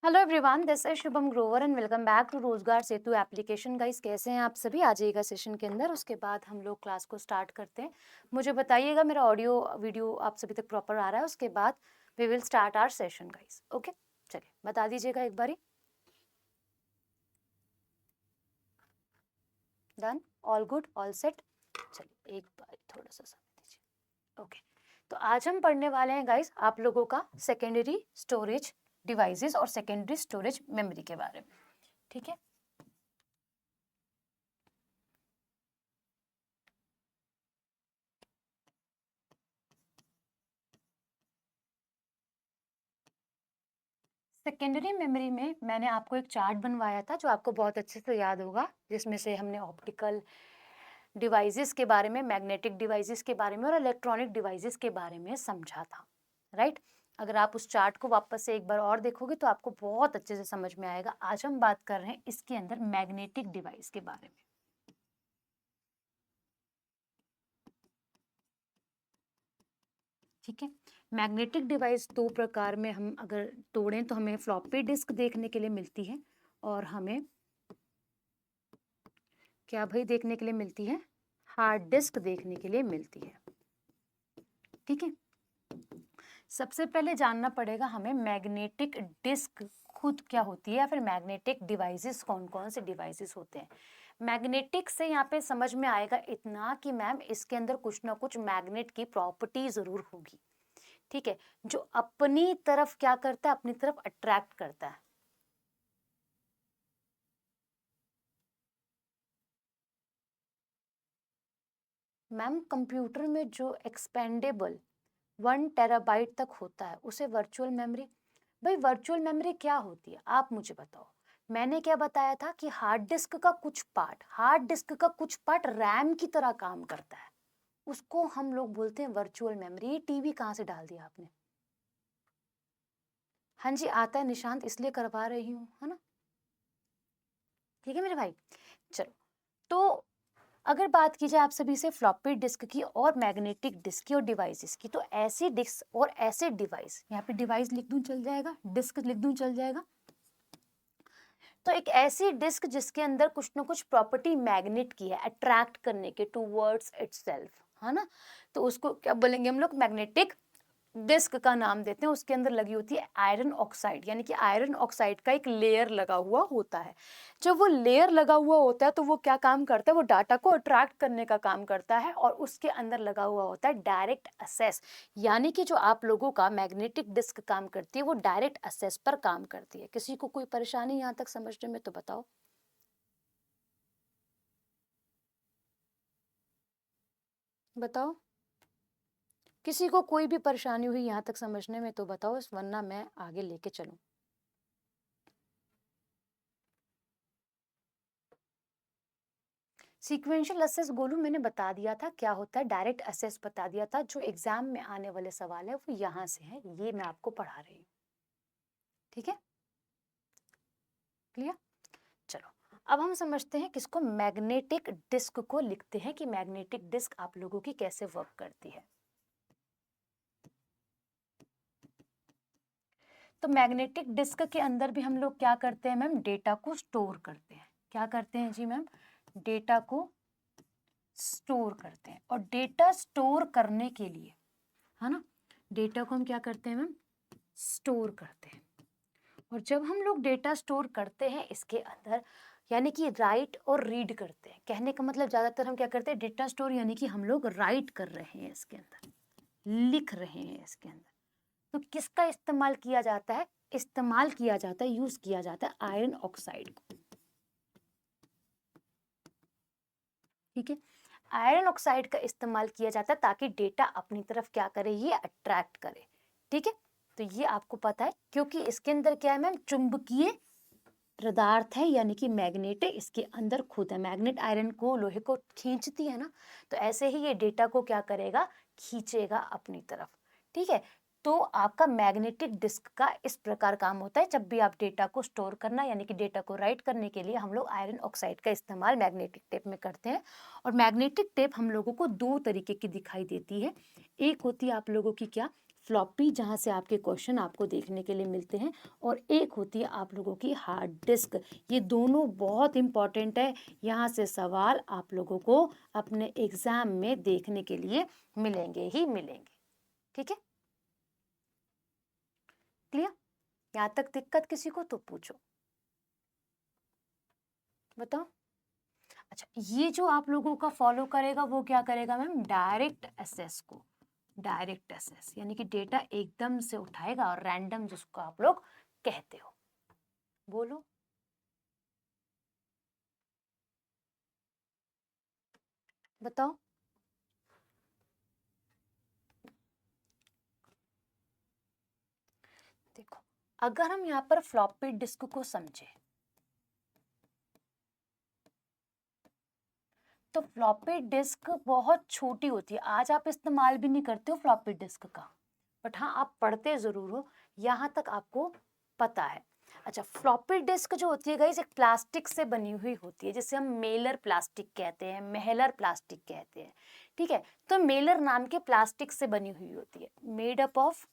Hello everyone, this is Shubham Grover and welcome back to Rozgar Setu application. Guys, कैसे हैं आप सभी? आ जाइएगा सेशन के अंदर, उसके बाद हम लोग क्लास को स्टार्ट करते हैं। मुझे बताइएगा मेरा ऑडियो वीडियो आप सभी तक प्रॉपर आ रहा है। उसके बाद we will start our session guys. Okay, चलिए बता दीजिएगा एक बारी। Done? All good, all set? चलिए एक बार थोड़ा सा समय दीजिए। ओके, तो आज हम पढ़ने वाले हैं गाइस आप लोगों का सेकेंडरी स्टोरेज डिवाइसेस और सेकेंडरी स्टोरेज मेमोरी के बारे में। ठीक है, सेकेंडरी मेमोरी में मैंने आपको एक चार्ट बनवाया था जो आपको बहुत अच्छे से याद होगा, जिसमें से हमने ऑप्टिकल डिवाइसेस के बारे में, मैग्नेटिक डिवाइसेस के बारे में और इलेक्ट्रॉनिक डिवाइसेस के बारे में समझा था। राइट? अगर आप उस चार्ट को वापस से एक बार और देखोगे तो आपको बहुत अच्छे से समझ में आएगा। आज हम बात कर रहे हैं इसके अंदर मैग्नेटिक डिवाइस के बारे में। ठीक है, मैग्नेटिक डिवाइस दो प्रकार में हम अगर तोड़ें तो हमें फ्लॉपी डिस्क देखने के लिए मिलती है और हमें क्या भाई देखने के लिए मिलती है? हार्ड डिस्क देखने के लिए मिलती है। ठीक है, सबसे पहले जानना पड़ेगा हमें मैग्नेटिक डिस्क खुद क्या होती है या फिर मैग्नेटिक डिवाइसेस कौन कौन से डिवाइसेस होते हैं। मैग्नेटिक से यहाँ पे समझ में आएगा इतना कि मैम इसके अंदर कुछ ना कुछ मैग्नेट की प्रॉपर्टी जरूर होगी। ठीक है, जो अपनी तरफ क्या करता है, अपनी तरफ अट्रैक्ट करता है। मैम कंप्यूटर में जो एक्सपेंडेबल 1 टेराबाइट तक होता है उसे वर्चुअल मेमोरी। भाई वर्चुअल मेमोरी क्या होती है आप मुझे बताओ। मैंने क्या बताया था कि हार्ड डिस्क का कुछ पार्ट रैम की तरह काम करता है, उसको हम लोग बोलते हैं वर्चुअल मेमोरी। ये टीवी कहाँ से डाल दिया आपने? हाँ जी, आता है निशांत, इसलिए करवा रही हूँ, है ना? ठीक है मेरे भाई, चलो। तो अगर बात की जाए आप सभी से फ्लॉपी डिस्क की और मैग्नेटिक डिस्क की और डिवाइसेस की, तो ऐसी डिस्क और ऐसे डिवाइस, यहाँ पे डिवाइस लिख दूं चल जाएगा, डिस्क लिख दूं चल जाएगा। तो एक ऐसी डिस्क जिसके अंदर कुछ ना कुछ प्रॉपर्टी मैग्नेट की है, अट्रैक्ट करने के टूवर्ड्स इटसेल्फ, है ना? तो उसको क्या बोलेंगे हम लोग? मैग्नेटिक डिस्क का नाम देते हैं। उसके अंदर लगी होती है आयरन ऑक्साइड, यानी कि आयरन ऑक्साइड का एक लेयर लगा हुआ होता है। जब वो लेयर लगा हुआ होता है तो वो क्या काम करता है? वो डाटा को अट्रैक्ट करने का काम करता है। और उसके अंदर लगा हुआ होता है डायरेक्ट असेस, यानी कि जो आप लोगों का मैग्नेटिक डिस्क काम करती है वो डायरेक्ट असेस पर काम करती है। किसी को कोई परेशानी यहाँ तक समझने में तो बताओ, बताओ। किसी को कोई भी परेशानी हुई यहाँ तक समझने में तो बताओ, वरना मैं आगे लेके चलूं। सीक्वेंशियल असेस गोलू मैंने बता दिया था क्या होता है, डायरेक्ट असेस बता दिया था। जो एग्जाम में आने वाले सवाल है वो यहाँ से है, ये मैं आपको पढ़ा रही हूँ। ठीक है, क्लियर? चलो, अब हम समझते हैं किसको? मैग्नेटिक डिस्क को लिखते हैं कि मैग्नेटिक डिस्क आप लोगों की कैसे वर्क करती है। तो मैग्नेटिक डिस्क के अंदर भी हम लोग क्या करते हैं मैम? डेटा को स्टोर करते हैं। क्या करते हैं जी मैम? डेटा को स्टोर करते हैं। और डेटा स्टोर करने के लिए, है ना, डेटा को हम क्या करते हैं मैम? स्टोर करते हैं। और जब हम लोग डेटा स्टोर करते हैं इसके अंदर, यानी कि राइट और रीड करते हैं, कहने का मतलब ज्यादातर हम क्या करते हैं? डेटा स्टोर, यानी कि हम लोग राइट कर रहे हैं इसके अंदर, लिख रहे हैं इसके अंदर। तो किसका इस्तेमाल किया जाता है? इस्तेमाल किया जाता है, यूज किया जाता है आयरन ऑक्साइड को। ठीक है, आयरन ऑक्साइड का इस्तेमाल किया जाता है ताकि डेटा अपनी तरफ क्या करे? ये अट्रैक्ट करे। ठीक है, तो ये आपको पता है क्योंकि इसके अंदर क्या है मैम? चुंबकीय पदार्थ है, यानी कि मैग्नेट है इसके अंदर खुद है। मैग्नेट आयरन को, लोहे को खींचती है ना, तो ऐसे ही ये डेटा को क्या करेगा? खींचेगा अपनी तरफ। ठीक है, तो आपका मैग्नेटिक डिस्क का इस प्रकार काम होता है। जब भी आप डेटा को स्टोर करना, यानी कि डेटा को राइट करने के लिए हम लोग आयरन ऑक्साइड का इस्तेमाल मैग्नेटिक टेप में करते हैं। और मैग्नेटिक टेप हम लोगों को दो तरीके की दिखाई देती है। एक होती है आप लोगों की क्या? फ्लॉपी जहाँ से आपके क्वेश्चन आपको देखने के लिए मिलते हैं, और एक होती है आप लोगों की हार्ड डिस्क। ये दोनों बहुत इंपॉर्टेंट है, यहाँ से सवाल आप लोगों को अपने एग्जाम में देखने के लिए मिलेंगे ही मिलेंगे। ठीक है, क्लियर? यहाँ तक दिक्कत किसी को तो पूछो, बताओ। अच्छा, ये जो आप लोगों का फॉलो करेगा वो क्या करेगा मैम? डायरेक्ट एसेस को, डायरेक्ट एसेस यानी कि डेटा एकदम से उठाएगा और रैंडम जिसको आप लोग कहते हो। बोलो, बताओ। देखो, अगर हम यहाँ पर फ्लॉपी डिस्क को समझे तो फ्लॉपी डिस्क बहुत छोटी होती है। आज आप इस्तेमाल भी नहीं करते हो फ्लॉपी डिस्क का, बट हाँ आप पढ़ते जरूर हो, यहाँ तक आपको पता है। अच्छा, फ्लॉपी डिस्क जो होती है गाइस एक प्लास्टिक से बनी हुई होती है, जिसे हम मेलर प्लास्टिक कहते हैं, मेहलर प्लास्टिक कहते हैं। ठीक है, तो मेलर नाम के प्लास्टिक से बनी हुई होती है, made up of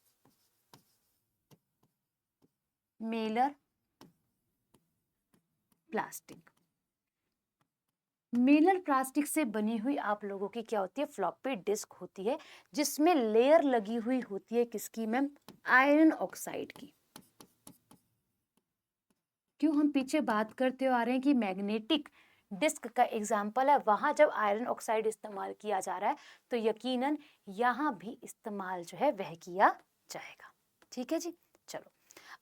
Mailer plastic. Mailer plastic से बनी हुई आप लोगों की क्या होती है? फ्लॉपी डिस्क होती है, जिसमें लेयर लगी हुई होती है किसकी मैम? आयरन ऑक्साइड की। क्यों हम पीछे बात करते आ रहे हैं कि मैग्नेटिक डिस्क का एग्जाम्पल है, वहां जब आयरन ऑक्साइड इस्तेमाल किया जा रहा है तो यकीनन यहाँ भी इस्तेमाल जो है वह किया जाएगा। ठीक है जी, चलो।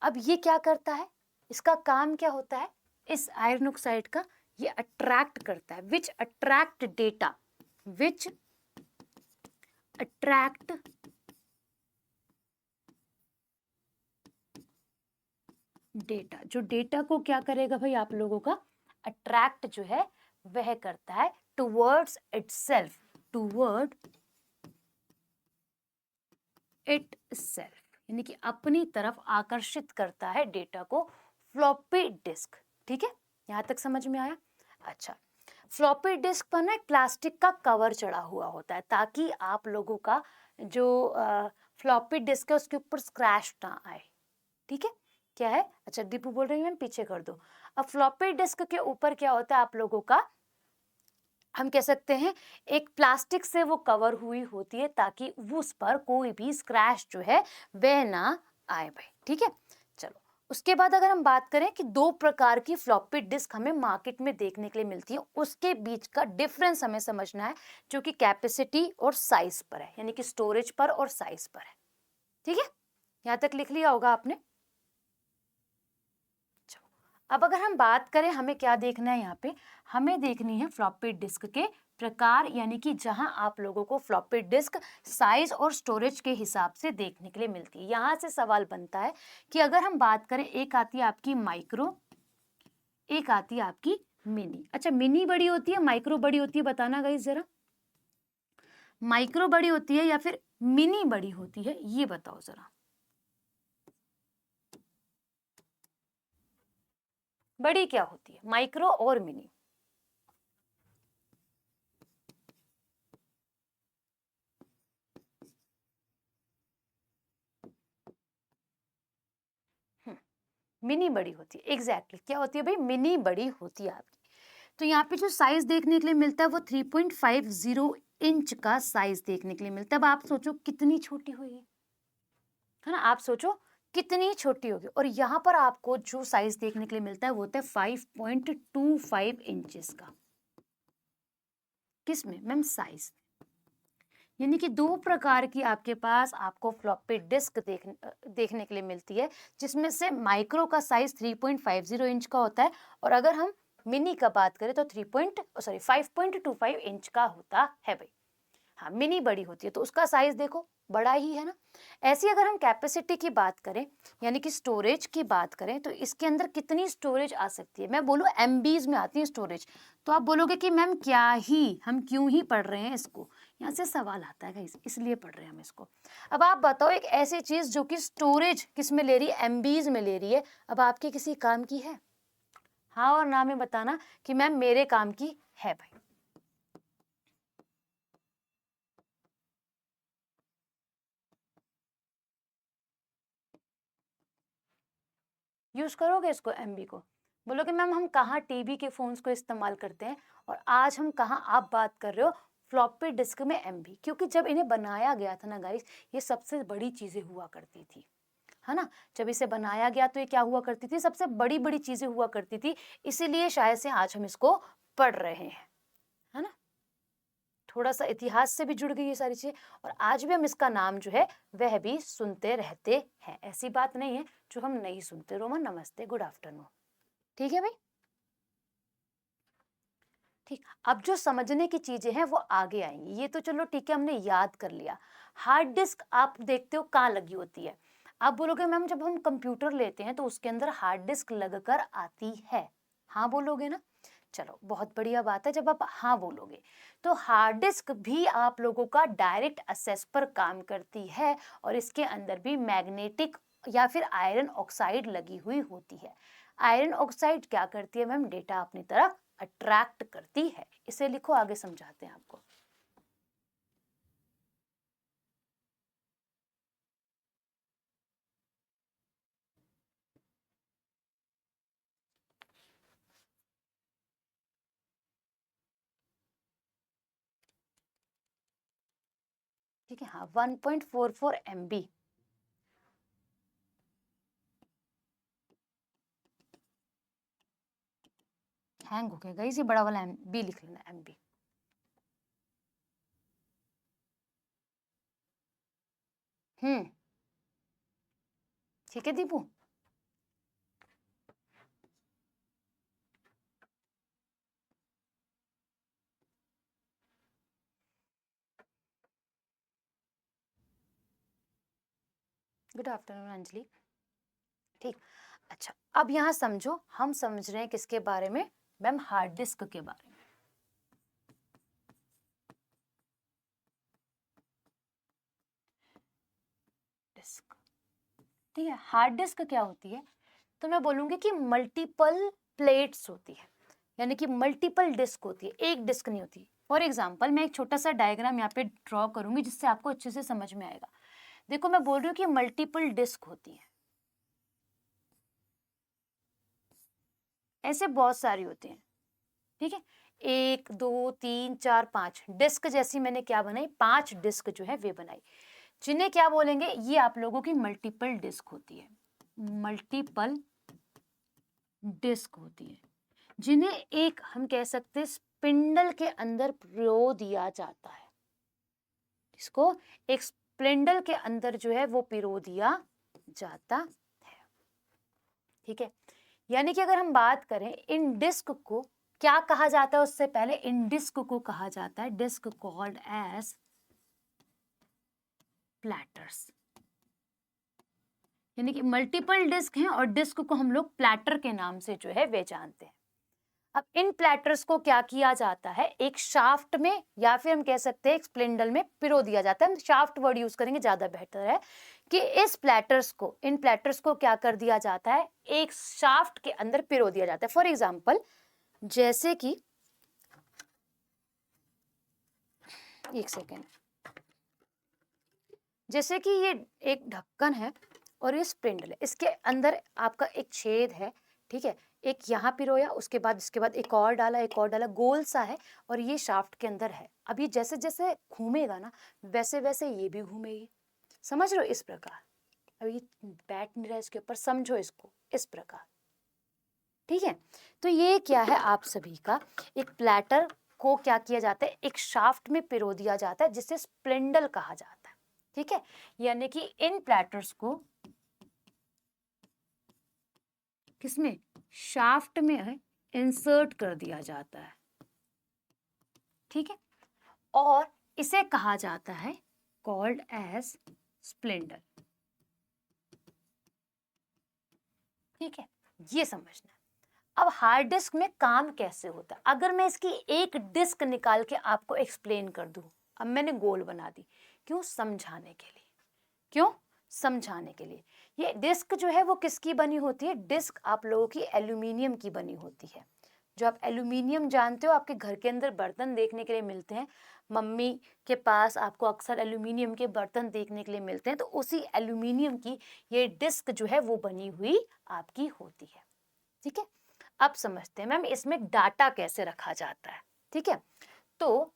अब ये क्या करता है, इसका काम क्या होता है? इस आयरन ऑक्साइड का ये अट्रैक्ट करता है, which attract data, which attract data. जो डेटा को क्या करेगा भाई आप लोगों का? अट्रैक्ट जो है वह करता है टुवर्ड्स इटसेल्फ, टुवर्ड इटसेल्फ यानी कि अपनी तरफ आकर्षित करता है डेटा को फ्लॉपी डिस्क। ठीक है, यहां तक समझ में आया? अच्छा, फ्लॉपी डिस्क पर ना एक प्लास्टिक का कवर चढ़ा हुआ होता है, ताकि आप लोगों का जो फ्लॉपी डिस्क है उसके ऊपर स्क्रैच ना आए। ठीक है, क्या है? अच्छा, दीपू बोल रही है मैम पीछे कर दो। अब फ्लॉपी डिस्क के ऊपर क्या होता है आप लोगों का? हम कह सकते हैं एक प्लास्टिक से वो कवर हुई होती है, ताकि उस पर कोई भी स्क्रैच जो है वह ना आए भाई। ठीक है, चलो। उसके बाद अगर हम बात करें कि दो प्रकार की फ्लॉपी डिस्क हमें मार्केट में देखने के लिए मिलती है, उसके बीच का डिफरेंस हमें समझना है, जो कि कैपेसिटी और साइज पर है, यानी कि स्टोरेज पर और साइज पर है। ठीक है, यहां तक लिख लिया होगा आपने। अब अगर हम बात करें हमें क्या देखना है, यहाँ पे हमें देखनी है फ्लॉपी डिस्क के प्रकार, यानी कि जहां आप लोगों को फ्लॉपी डिस्क साइज और स्टोरेज के हिसाब से देखने के लिए मिलती है। यहां से सवाल बनता है कि अगर हम बात करें, एक आती है आपकी माइक्रो, एक आती है आपकी मिनी। अच्छा, मिनी बड़ी होती है, माइक्रो बड़ी होती है, बताना गाइस जरा। माइक्रो बड़ी होती है या फिर मिनी बड़ी होती है, ये बताओ जरा। बड़ी क्या होती है, माइक्रो और मिनी? मिनी बड़ी होती है, एग्जैक्टली क्या होती है भाई? मिनी बड़ी होती है आपकी। तो यहाँ पे जो साइज देखने के लिए मिलता है वो 3.50 इंच का साइज देखने के लिए मिलता है। अब आप सोचो कितनी छोटी होगी, है ना? आप सोचो कितनी छोटी होगी। और यहाँ पर आपको जो साइज देखने के लिए मिलता है वो होता है 5.25 इंचेस का। किसमें मैम? साइज। यानी कि दो प्रकार की आपके पास आपको फ्लॉपी डिस्क देखने के लिए मिलती है, जिसमें से माइक्रो का साइज 3.50 इंच का होता है, और अगर हम मिनी का बात करें तो 5.25 इंच का होता है भाई। हाँ, मिनी बड़ी होती है तो उसका साइज देखो बड़ा ही है ना। ऐसी अगर हम कैपेसिटी की बात करें, यानी कि स्टोरेज की बात करें, तो इसके अंदर कितनी स्टोरेज आ सकती है? मैं बोलूँ एमबीज में आती है स्टोरेज, तो आप बोलोगे कि मैम क्या ही, हम क्यों ही पढ़ रहे हैं इसको? यहाँ से सवाल आता है इसलिए पढ़ रहे हैं हम इसको। अब आप बताओ एक ऐसी चीज जो कि स्टोरेज किस में ले रही है? एमबीज में ले रही है। अब आपके किसी काम की है? हाँ और ना में बताना कि मैम मेरे काम की है भाई। यूज करोगे इसको एमबी को? बोलोगे मैम हम कहाँ टीबी के फोन्स को इस्तेमाल करते हैं और आज हम कहाँ आप बात कर रहे हो फ्लॉपी डिस्क में एमबी, क्योंकि जब इन्हें बनाया गया था ना गाइस, ये सबसे बड़ी चीजें हुआ करती थी, है ना। जब इसे बनाया गया तो ये क्या हुआ करती थी, सबसे बड़ी बड़ी चीजें हुआ करती थी, इसीलिए शायद से आज हम इसको पढ़ रहे हैं, है ना। थोड़ा सा इतिहास से भी जुड़ गई ये सारी चीजें, और आज भी हम इसका नाम जो है वह भी सुनते रहते हैं। ऐसी बात नहीं है जो हम नहीं सुनते। रोमन नमस्ते, गुड आफ्टरनून। ठीक है भाई, ठीक। अब जो समझने की चीजें हैं वो आगे आएंगी। ये तो चलो ठीक है, हमने याद कर लिया। हार्ड डिस्क आप देखते हो कहाँ लगी होती है? आप बोलोगे मैम जब हम कंप्यूटर लेते हैं तो उसके अंदर हार्ड डिस्क लगकर आती है। हाँ बोलोगे ना? चलो बहुत बढ़िया बात है। जब आप हाँ बोलोगे तो हार्ड डिस्क भी आप लोगों का डायरेक्ट एक्सेस पर काम करती है, और इसके अंदर भी मैग्नेटिक या फिर आयरन ऑक्साइड लगी हुई होती है। आयरन ऑक्साइड क्या करती है मैम? डेटा अपनी तरफ अट्रैक्ट करती है। इसे लिखो, आगे समझाते हैं आपको। ठीक है, हाँ 1.44 MB। हैंग हो गया इसी बड़ा वाला MB लिख लेना, MB। ठीक है दीपू। Good afternoon Anjali. ठीक, अच्छा अब यहाँ समझो, हम समझ रहे हैं किसके बारे में मैम? हार्ड डिस्क के बारे में। डिस्क, ठीक है। हार्ड डिस्क क्या होती है? तो मैं बोलूंगी कि मल्टीपल प्लेट्स होती है, यानी कि मल्टीपल डिस्क होती है, एक डिस्क नहीं होती। फॉर एग्जाम्पल मैं एक छोटा सा डायग्राम यहाँ पे ड्रॉ करूंगी जिससे आपको अच्छे से समझ में आएगा। देखो मैं बोल रही हूँ कि मल्टीपल डिस्क होती है, ऐसे बहुत सारी होती हैं, ठीक है। 1 2 3 4 5 डिस्क जैसी मैंने क्या बनाई? 5 डिस्क जो है वे बनाई, जिन्हें क्या बोलेंगे? ये आप लोगों की मल्टीपल डिस्क होती है, मल्टीपल डिस्क होती है, जिन्हें एक हम कह सकते हैं स्पिंडल के अंदर पिरो दिया जाता है। इसको एक स्पिंडल के अंदर जो है वो पिरो दिया जाता है, ठीक है। यानी कि अगर हम बात करें इन डिस्क को क्या कहा जाता है, उससे पहले इन डिस्क को कहा जाता है डिस्क कॉल्ड एज प्लैटर्स। यानी कि मल्टीपल डिस्क हैं और डिस्क को हम लोग प्लैटर के नाम से जो है वे जानते हैं। अब इन प्लैटर्स को क्या किया जाता है? एक शाफ्ट में या फिर हम कह सकते हैं एक स्प्लिंडल में पिरो दिया जाता है। हम शाफ्ट वर्ड यूज करेंगे, ज्यादा बेहतर है कि इस प्लैटर्स को, इन प्लैटर्स को क्या कर दिया जाता है? एक शाफ्ट के अंदर पिरो दिया जाता है। फॉर एग्जाम्पल जैसे कि एक सेकेंड, जैसे कि ये एक ढक्कन है और ये स्प्रिंडल है, इसके अंदर आपका एक छेद है, ठीक है। एक यहाँ पिरोया, उसके बाद इसके बाद एक और डाला, एक और डाला, गोल सा है, और ये शाफ्ट के अंदर है। अब ये जैसे जैसे घूमेगा ना वैसे वैसे ये भी घूमेगी, समझ रहे हो? इस प्रकार। अब ये बैठ नहीं रहा इसके ऊपर, समझो इसको इस प्रकार, ठीक है। तो ये क्या है आप सभी का, एक प्लैटर को क्या किया जाता है? एक शाफ्ट में पिरो दिया जाता है जिसे स्प्लिंडल कहा जाता है, ठीक है। यानी कि इन प्लैटर्स को किसमें? शाफ्ट में इंसर्ट कर दिया जाता है, ठीक है। और इसे कहा जाता है कॉल्ड एज स्प्लिंडल, ठीक है। ये समझना। अब हार्ड डिस्क में काम कैसे होता है? अगर मैं इसकी एक डिस्क निकाल के आपको एक्सप्लेन कर दूं, अब मैंने गोल बना दी, क्यों? समझाने के लिए। क्यों? समझाने के लिए। ये डिस्क जो है वो किसकी बनी होती है? डिस्क आप लोगों की एल्यूमिनियम की बनी होती है। जो आप एल्यूमिनियम जानते हो, आपके घर के अंदर बर्तन देखने के लिए मिलते हैं, मम्मी के पास आपको अक्सर एल्यूमिनियम के बर्तन देखने के लिए मिलते हैं, तो उसी एल्यूमिनियम की ये डिस्क जो है वो बनी हुई आपकी होती है। ठीक है, अब समझते हैं मैम इसमें डाटा कैसे रखा जाता है। ठीक है, तो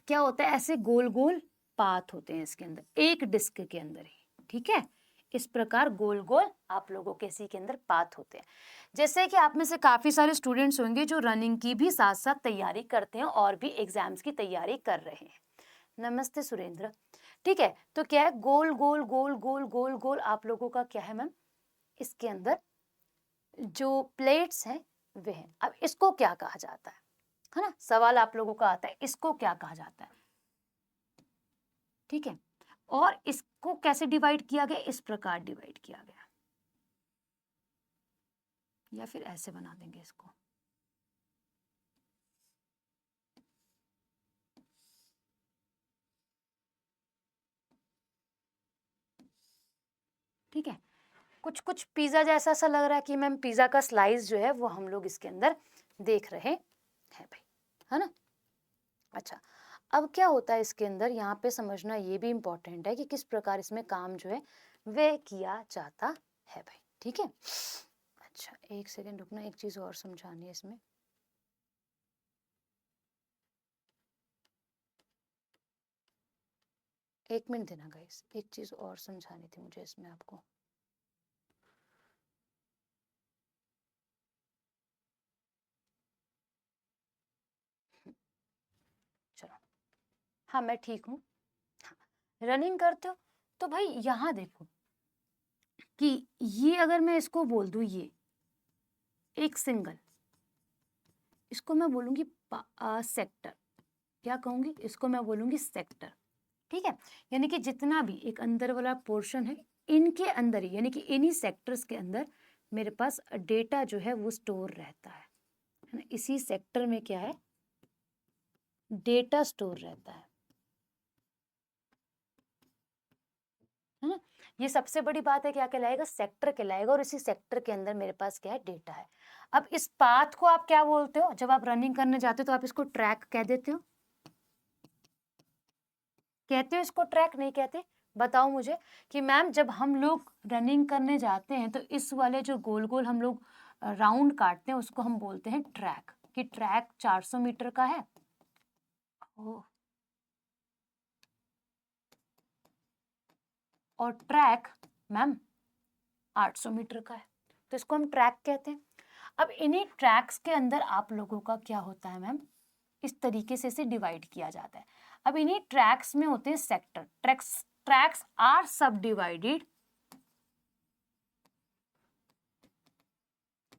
क्या होता है, ऐसे गोल गोल पाथ होते हैं इसके अंदर, एक डिस्क के अंदर ही। ठीक है, इस प्रकार गोल गोल आप लोगों के इसी के अंदर पाथ होते हैं। जैसे कि आप में से काफी सारे स्टूडेंट्स होंगे जो रनिंग की भी साथ साथ तैयारी करते हैं और भी एग्जाम्स की तैयारी कर रहे हैं। नमस्ते सुरेंद्र। ठीक है, तो क्या है, गोल गोल गोल गोल गोल गोल आप लोगों का क्या है मैम, इसके अंदर जो प्लेट्स हैं वे हैं। अब इसको क्या कहा जाता है ना, सवाल आप लोगों का आता है, इसको क्या कहा जाता है। ठीक है, और इसको कैसे डिवाइड किया गया, इस प्रकार डिवाइड किया गया, या फिर ऐसे बना देंगे इसको। ठीक है, कुछ कुछ पिज्जा जैसा सा लग रहा है कि मैम पिज्जा का स्लाइस जो है वो हम लोग इसके अंदर देख रहे हैं भाई, है ना। अच्छा, अब क्या होता है इसके अंदर, यहाँ पे समझना ये भी इम्पोर्टेंट है कि किस प्रकार इसमें काम जो है वे किया जाता है भाई। ठीक है, अच्छा एक सेकेंड रुकना, एक चीज और समझानी है इसमें। एक मिनट देना गाइस, एक चीज और समझानी थी मुझे इसमें आपको। चलो, हाँ मैं ठीक हूँ। हाँ, रनिंग करते हो तो भाई यहाँ देखो कि ये अगर मैं इसको बोल दूं, ये एक सिंगल, इसको मैं बोलूंगी सेक्टर। क्या कहूंगी, इसको मैं बोलूंगी सेक्टर। ठीक है, यानी कि जितना भी एक अंदर वाला पोर्शन है, इनके अंदर ही, यानी कि इन्हीं सेक्टर्स के अंदर मेरे पास डेटा जो है वो स्टोर रहता है ना। इसी सेक्टर में क्या है, डेटा स्टोर रहता है ना। ये सबसे बड़ी बात है, क्या कहलाएगा, सेक्टर कहलाएगा, और इसी सेक्टर के अंदर मेरे पास क्या है, डेटा है। अब इस पाथ को आप क्या बोलते हो, जब आप रनिंग करने जाते हो तो आप इसको ट्रैक कह देते हो, कहते हो इसको ट्रैक, नहीं कहते। बताओ मुझे कि मैम जब हम लोग रनिंग करने जाते हैं तो इस वाले जो गोल गोल हम लोग राउंड काटते हैं उसको हम बोलते हैं ट्रैक, कि ट्रैक 400 मीटर का है। ओह, और ट्रैक मैम 800 मीटर का है, तो इसको हम ट्रैक कहते हैं। अब इन्हीं ट्रैक्स के अंदर आप लोगों का क्या होता है मैम, इस तरीके से इसे डिवाइड किया जाता है। अब इन्हीं ट्रैक्स में होते हैं सेक्टर। ट्रैक्स आर सब डिवाइडेड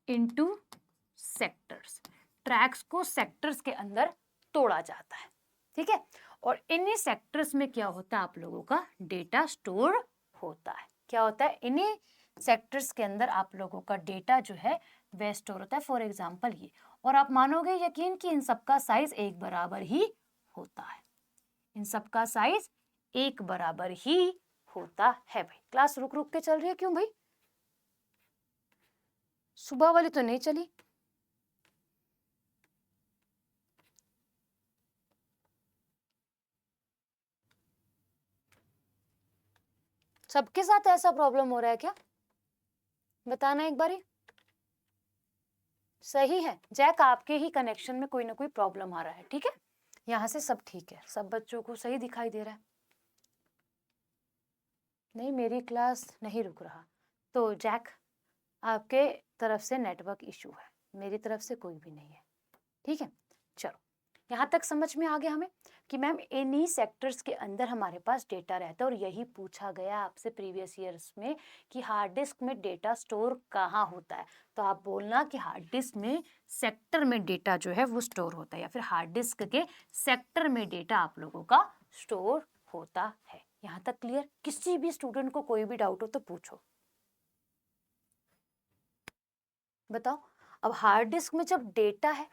इनटू सेक्टर्स। ट्रैक्स को सेक्टर्स के अंदर तोड़ा जाता है। ठीक है, और इन्हीं सेक्टर्स में क्या होता है, आप लोगों का डेटा स्टोर होता है। क्या होता है, इन्हीं सेक्टर्स के अंदर आप लोगों का डेटा जो है वह स्टोर होता है। फॉर एग्जाम्पल ये, और आप मानोगे यकीन कि इन सबका साइज एक बराबर ही होता है, इन सबका साइज एक बराबर ही होता है भाई। क्लास रुक रुक के चल रही है क्यों भाई, सुबह वाली तो नहीं चली। सबके साथ ऐसा प्रॉब्लम हो रहा है क्या, बताना एक बारी। सही है जैक, आपके ही कनेक्शन में कोई ना कोई प्रॉब्लम आ रहा है। ठीक है, यहाँ से सब ठीक है, सब बच्चों को सही दिखाई दे रहा है। नहीं, मेरी क्लास नहीं रुक रहा, तो जैक आपके तरफ से नेटवर्क इशू है, मेरी तरफ से कोई भी नहीं है। ठीक है, चलो यहाँ तक समझ में आ गया हमें कि मैम इन्हीं सेक्टर्स के अंदर हमारे पास डेटा रहता है। और यही पूछा गया आपसे प्रीवियस ईयर्स में कि हार्ड डिस्क में डेटा स्टोर कहाँ होता है, तो आप बोलना कि हार्ड डिस्क में सेक्टर में डेटा जो है वो स्टोर होता है, या फिर हार्ड डिस्क के सेक्टर में डेटा आप लोगों का स्टोर होता है। यहाँ तक क्लियर, किसी भी स्टूडेंट को कोई भी डाउट हो तो पूछो, बताओ। अब हार्ड डिस्क में जब डेटा है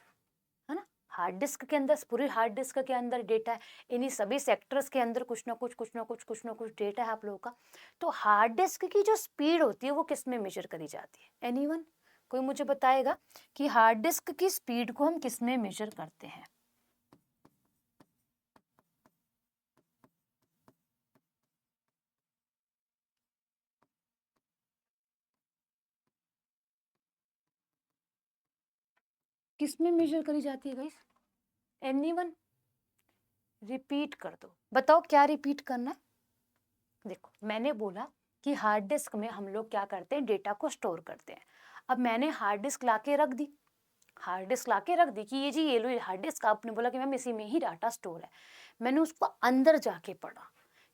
ना, हार्ड डिस्क के अंदर, पूरी हार्ड डिस्क के अंदर डेटा है, इन्हीं सभी सेक्टर्स के अंदर कुछ ना कुछ डेटा है आप लोगों का। तो हार्ड डिस्क की जो स्पीड होती है वो किस में मेजर करी जाती है, एनीवन, कोई मुझे बताएगा कि हार्ड डिस्क की स्पीड को हम किस में मेजर करते हैं। किस में मेजर करी जाती है गाइस? एनीवन? रिपीट कर दो, बताओ क्या रिपीट करना है। देखो मैंने बोला कि हार्ड डिस्क में हम लोग क्या करते हैं, डेटा को स्टोर करते हैं। अब मैंने हार्ड डिस्क लाके रख दी, हार्ड डिस्क लाके रख दी कि ये जी ये लो हार्ड डिस्क। आपने बोला कि मैम इसी में ही डाटा स्टोर है। मैंने उसको अंदर जाके पढ़ा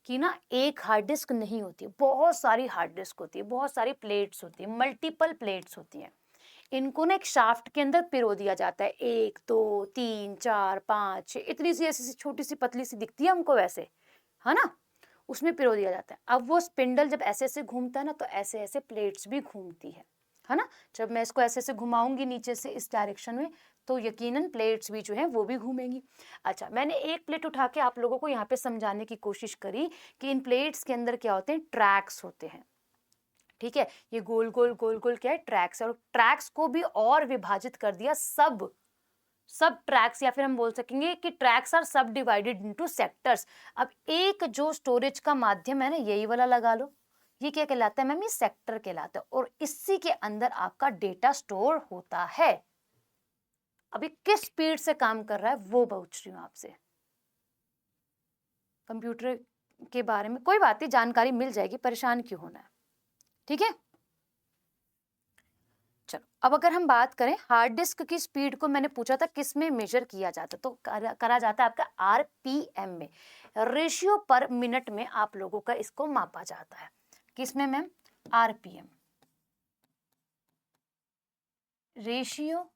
कि ना एक हार्ड डिस्क नहीं होती, बहुत सारी हार्ड डिस्क होती है, बहुत सारी प्लेट्स होती है, मल्टीपल प्लेट्स होती हैं। इनको ना एक शाफ्ट के अंदर पिरो दिया जाता है, 1 2 3 4 5 6, इतनी सी ऐसी छोटी सी पतली सी दिखती है हमको वैसे, है ना, उसमें पिरो दिया जाता है। अब वो स्पिंडल जब ऐसे ऐसे घूमता है ना, तो ऐसे ऐसे प्लेट्स भी घूमती है ना। जब मैं इसको ऐसे ऐसे घुमाऊंगी नीचे से इस डायरेक्शन में, तो यकीनन प्लेट्स भी जो है वो भी घूमेंगी। अच्छा, मैंने एक प्लेट उठा के आप लोगों को यहाँ पे समझाने की कोशिश करी कि इन प्लेट्स के अंदर क्या होते हैं, ट्रैक्स होते हैं। ठीक है, ये गोल गोल गोल गोल क्या है, ट्रैक्स है। और ट्रैक्स को भी और विभाजित कर दिया, सब ट्रैक्स, या फिर हम बोल सकेंगे कि ट्रैक्स आर सब डिवाइडेड इनटू सेक्टर्स। अब एक जो स्टोरेज का माध्यम है ना, यही वाला लगा लो, ये क्या कहलाता है मैम, ये सेक्टर कहलाता है। और इसी के अंदर आपका डेटा स्टोर होता है। अभी किस स्पीड से काम कर रहा है वो पूछ रही हूँ आपसे। कंप्यूटर के बारे में कोई बात नहीं, जानकारी मिल जाएगी, परेशान क्यों होना है, ठीक है। चलो, अब अगर हम बात करें हार्ड डिस्क की स्पीड को, मैंने पूछा था किस में मेजर किया जाता, तो करा जाता है आपका आरपीएम में, रेशियो पर मिनट में आप लोगों का इसको मापा जाता है। किस में मैम? आरपीएम, रेशियो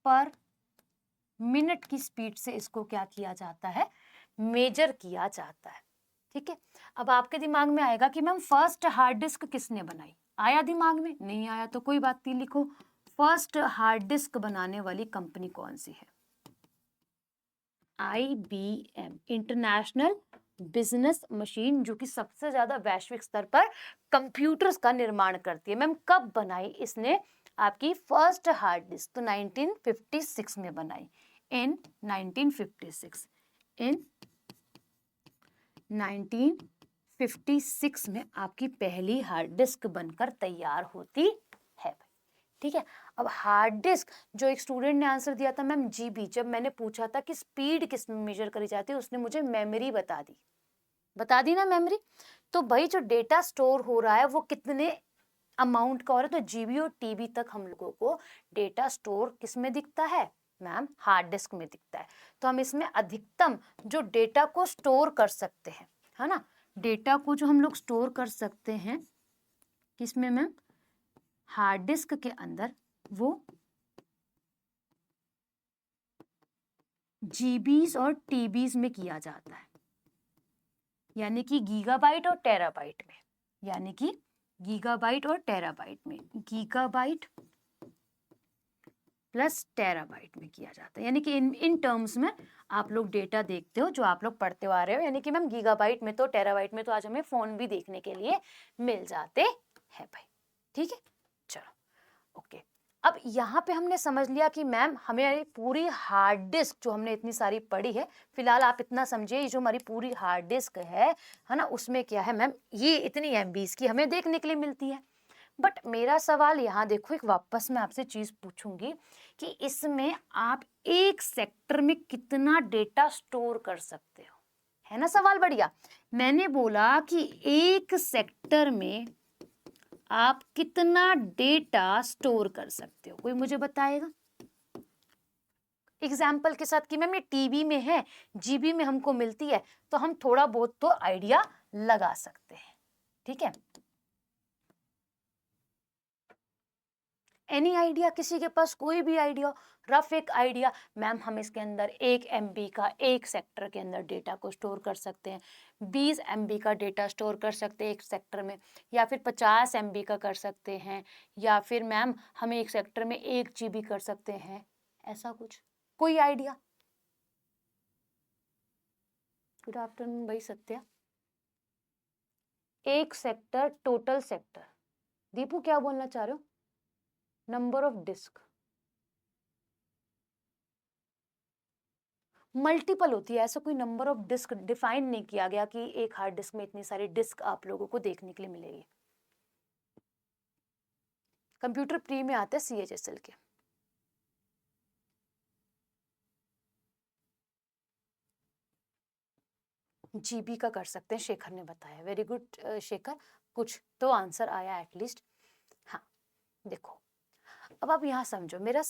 पर मिनट की स्पीड से इसको क्या किया जाता है, मेजर किया जाता है। ठीक है, अब आपके दिमाग में आएगा कि मैम फर्स्ट हार्ड डिस्क किसने बनाई, आया दिमाग में? नहीं आया तो कोई बात नहीं, लिखो फर्स्ट हार्ड डिस्क बनाने वाली कंपनी कौन सी है? IBM, इंटरनेशनल बिजनेस मशीन, जो कि सबसे ज्यादा वैश्विक स्तर पर कंप्यूटर्स का निर्माण करती है। मैम कब बनाई इसने आपकी फर्स्ट हार्ड डिस्क? तो 1956 में बनाई, इन 1956, इन 1956 में आपकी पहली हार्ड डिस्क बनकर तैयार होती है। ठीक है, अब हार्ड डिस्क, जो एक स्टूडेंट ने आंसर दिया था मैम जीबी, जब मैंने पूछा था कि स्पीड किस में मेजर करी जाती है, उसने मुझे मेमोरी बता दी ना, मेमोरी। तो भाई जो डेटा स्टोर हो रहा है वो कितने अमाउंट का हो रहा है, तो जीबी और टीबी तक हम लोगों को डेटा स्टोर किस में दिखता है मैम? हार्ड डिस्क में दिखता है। तो हम इसमें अधिकतम जो डेटा को स्टोर कर सकते हैं, है ना, डेटा को जो हम लोग स्टोर कर सकते हैं किसमें मैम? हार्ड डिस्क के अंदर, वो जीबीज और टीबीज में किया जाता है, यानी कि गीगाबाइट और टेराबाइट में, यानी कि गीगाबाइट और टेराबाइट में, गीगाबाइट प्लस टेराबाइट में किया जाता है। यानी कि इन टर्म्स में आप लोग डेटा देखते हो, जो आप लोग पढ़ते हुए आ रहे हो। यानी कि मैम गीगाबाइट में तो, टेराबाइट में तो आज हमें फोन भी देखने के लिए मिल जाते हैं भाई। ठीक है, चलो ओके। अब यहाँ पे हमने समझ लिया कि मैम हमें पूरी हार्ड डिस्क जो हमने इतनी सारी पढ़ी है, फिलहाल आप इतना समझिए, ये जो हमारी पूरी हार्ड डिस्क है ना, उसमें क्या है मैम, ये इतनी MBs की हमें देखने के लिए मिलती है। बट मेरा सवाल यहाँ देखो, एक वापस मैं आपसे चीज पूछूंगी कि इसमें आप एक सेक्टर में कितना डेटा स्टोर कर सकते हो, है ना सवाल बढ़िया। मैंने बोला कि एक सेक्टर में आप कितना डेटा स्टोर कर सकते हो, कोई मुझे बताएगा एग्जाम्पल के साथ कि मैम ये टीबी में है, जीबी में हमको मिलती है, तो हम थोड़ा बहुत तो आइडिया लगा सकते हैं। ठीक है, एनी आइडिया, किसी के पास कोई भी आइडिया, रफ एक आइडिया? मैम हम इसके अंदर 1 MB का एक सेक्टर के अंदर डेटा को स्टोर कर सकते हैं, 20 MB का डेटा स्टोर कर सकते हैं एक सेक्टर में, या फिर 50 MB का कर सकते हैं, या फिर मैम हम एक सेक्टर में 1 GB कर सकते हैं, ऐसा कुछ कोई आइडिया? गुड आफ्टरनून भाई सत्या। एक सेक्टर, टोटल सेक्टर, दीपू क्या बोलना चाह रहे हो? नंबर ऑफ डिस्क मल्टीपल होती है, ऐसा कोई नंबर ऑफ डिस्क डिफाइन नहीं किया गया कि एक हार्ड डिस्क में इतनी सारी डिस्क आप लोगों को देखने के लिए मिलेगी। कंप्यूटर प्री में आते हैं CHSL के। GB का कर सकते हैं, शेखर ने बताया। वेरी गुड शेखर, कुछ तो आंसर आया एटलीस्ट। हाँ देखो, अब आप यहाँ समझो, मेरा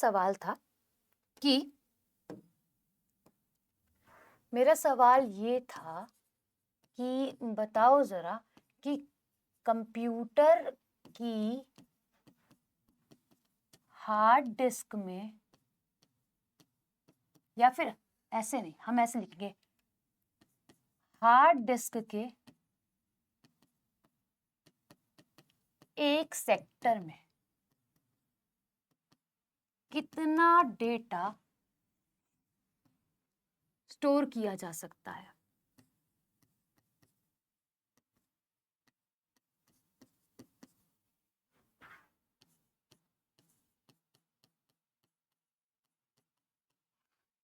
सवाल ये था कि बताओ जरा कि कंप्यूटर की हार्ड डिस्क में, या फिर ऐसे नहीं, हम ऐसे लिखेंगे, हार्ड डिस्क के एक सेक्टर में कितना डेटा स्टोर किया जा सकता है।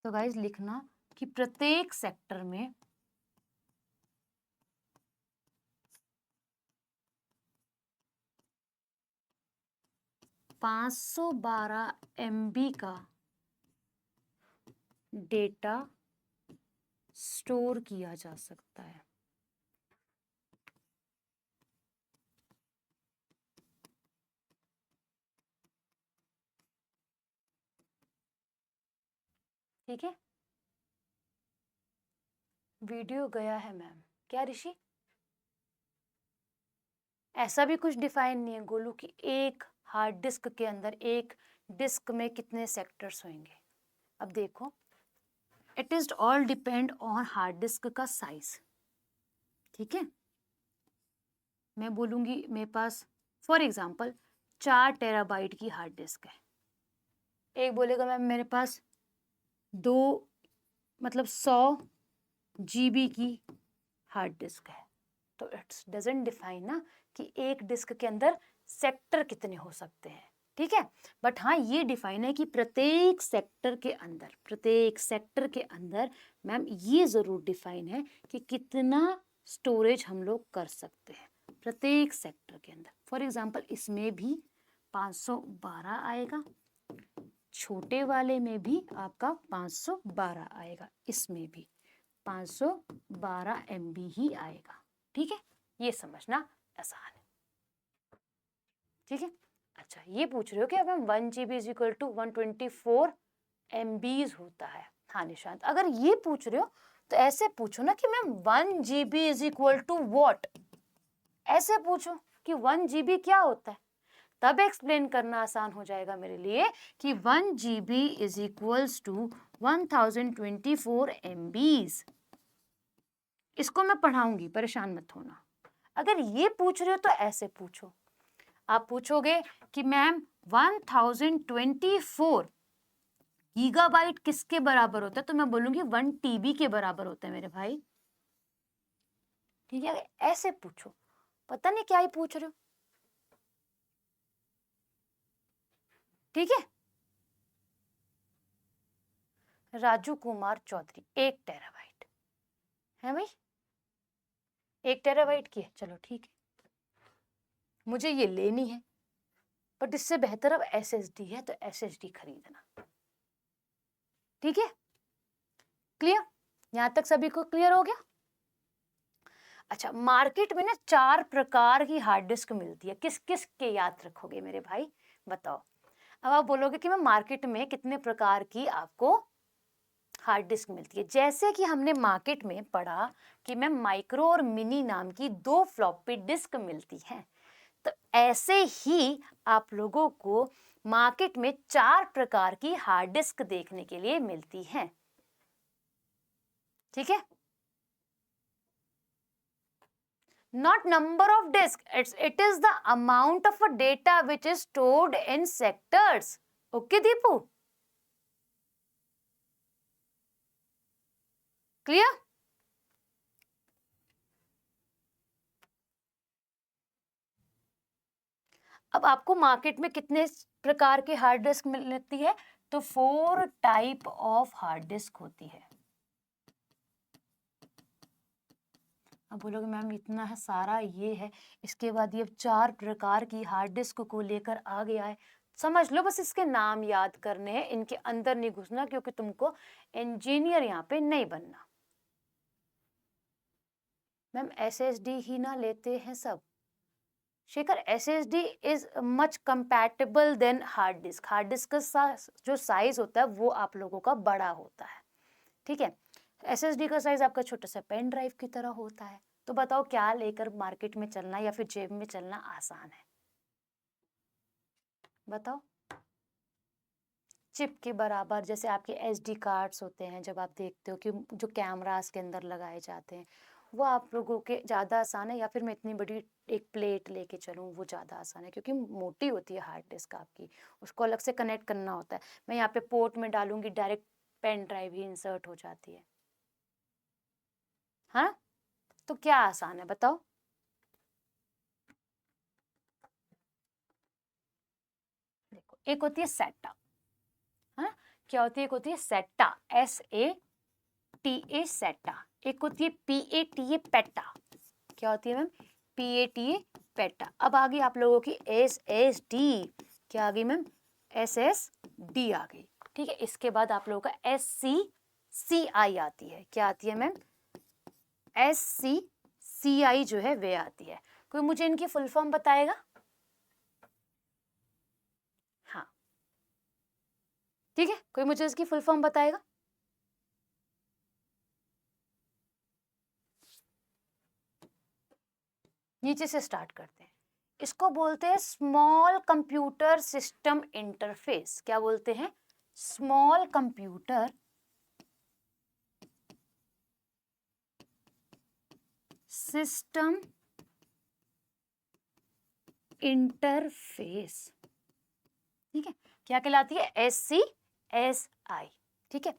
तो गाइस लिखना कि प्रत्येक सेक्टर में 512 MB का डेटा स्टोर किया जा सकता है। ठीक है, वीडियो गया है मैम। क्या ऋषि? ऐसा भी कुछ डिफाइन नहीं है गोलू कि एक हार्ड डिस्क के अंदर एक डिस्क में कितने सेक्टर्स होंगे। अब देखो, it is all depend on hard disk का साइज। ठीक है, मैं बोलूंगी मेरे पास फॉर एग्जांपल 4 टेराबाइट की हार्ड डिस्क है, एक बोलेगा मैम मेरे पास 100 GB की हार्ड डिस्क है। तो इट्स डजंट डिफाइन ना कि एक डिस्क के अंदर सेक्टर कितने हो सकते हैं। ठीक है, बट हाँ ये डिफाइन है कि प्रत्येक सेक्टर के अंदर मैम ये जरूर डिफाइन है कि कितना स्टोरेज हम लोग कर सकते हैं प्रत्येक सेक्टर के अंदर। फॉर एग्जांपल इसमें भी 512 आएगा, छोटे वाले में भी आपका 512 आएगा, इसमें भी 512 MB ही आएगा। ठीक है, ये समझना आसान है। ठीक है, अच्छा ये पूछ रहे हो कि अब 1 GB is equal to 124 MB होता है। हाँ निशांत, अगर ये पूछ रहे हो तो ऐसे पूछो ना कि ma'am 1 GB is equal to what, ऐसे पूछो कि 1 GB क्या होता है, तब एक्सप्लेन करना आसान हो जाएगा मेरे लिए कि 1 GB is equals to 1024 MBs। इसको मैं पढ़ाऊंगी, परेशान मत होना। अगर ये पूछ रहे हो तो ऐसे पूछो, आप पूछोगे कि मैम 1024 गीगाबाइट किसके बराबर होता है, तो मैं बोलूंगी 1 TB के बराबर होता है मेरे भाई। ठीक है, ऐसे पूछो, पता नहीं क्या ही पूछ रहे हो। ठीक है, राजू कुमार चौधरी 1 टेराबाइट है भाई, 1 टेराबाइट की है, चलो ठीक है, मुझे ये लेनी है, बट इससे बेहतर अब SSD है तो SSD खरीदना। ठीक है, क्लियर? यहां तक सभी को क्लियर हो गया? अच्छा, मार्केट में ना 4 प्रकार की हार्ड डिस्क मिलती है, किस किस के याद रखोगे मेरे भाई, बताओ। अब आप बोलोगे कि मैं मार्केट में कितने प्रकार की आपको हार्ड डिस्क मिलती है। जैसे कि हमने मार्केट में पढ़ा कि मैं माइक्रो और मिनी नाम की 2 फ्लॉपी डिस्क मिलती हैं, तो ऐसे ही आप लोगों को मार्केट में 4 प्रकार की हार्ड डिस्क देखने के लिए मिलती हैं। ठीक है, not number of disk, it is the amount of a data which is stored in sectors. Okay Deepu, clear? अब आपको मार्केट में कितने प्रकार की हार्ड डिस्क मिलती है, तो 4 टाइप ऑफ हार्ड डिस्क होती है। अब बोलोगे मैम इतना है सारा ये है, इसके बाद ये 4 प्रकार की हार्ड डिस्क को लेकर आ गया है। समझ लो, बस इसके नाम याद करने हैं, इनके अंदर नहीं घुसना, क्योंकि तुमको इंजीनियर यहाँ पे नहीं बनना। मैम SSD ही ना लेते हैं सब। Shekhar, SSD is much compatible than hard disk. Hard disk का जो साइज होता है वो आप लोगों का बड़ा होता है, ठीक है। SSD का साइज आपका छोटा सा पेन ड्राइव की तरह होता है। तो बताओ क्या लेकर मार्केट में चलना या फिर जेब में चलना आसान है? बताओ। चिप के बराबर, जैसे आपके SD कार्ड्स होते हैं, जब आप देखते हो कि जो कैमरास के अंदर लगाए जाते हैं, वो आप लोगों के ज़्यादा आसान है, या फिर मैं इतनी बड़ी एक प्लेट लेके चलूँ वो ज़्यादा आसान है, क्योंकि मोटी होती है हार्ड डिस्क आपकी, उसको अलग से कनेक्ट करना होता है। मैं यहाँ पे पोर्ट में डालूंगी, डायरेक्ट पेन ड्राइव ही इंसर्ट हो जाती है। हाँ, तो क्या आसान है बताओ? देखो, एक होती है सेटा, हाँ, क्या होती है? एक होती है सेटा, SATA सेटा। एक होती है PATA पेटा। क्या होती है मैम? PATA PETA. अब आ गई आप लोगों की SSD। क्या आ गई मैम? SSD आ गई, ठीक है। इसके बाद आप लोगों का SCCI आती है। क्या आती है मैम? SCCI जो है वे आती है। कोई मुझे इनकी फुल फॉर्म बताएगा? हाँ, ठीक है, कोई मुझे इसकी फुल फॉर्म बताएगा? नीचे से स्टार्ट करते हैं। इसको बोलते हैं स्मॉल कंप्यूटर सिस्टम इंटरफेस। क्या बोलते हैं? स्मॉल कंप्यूटर सिस्टम इंटरफेस, ठीक है। क्या कहलाती है? SCSI, ठीक है।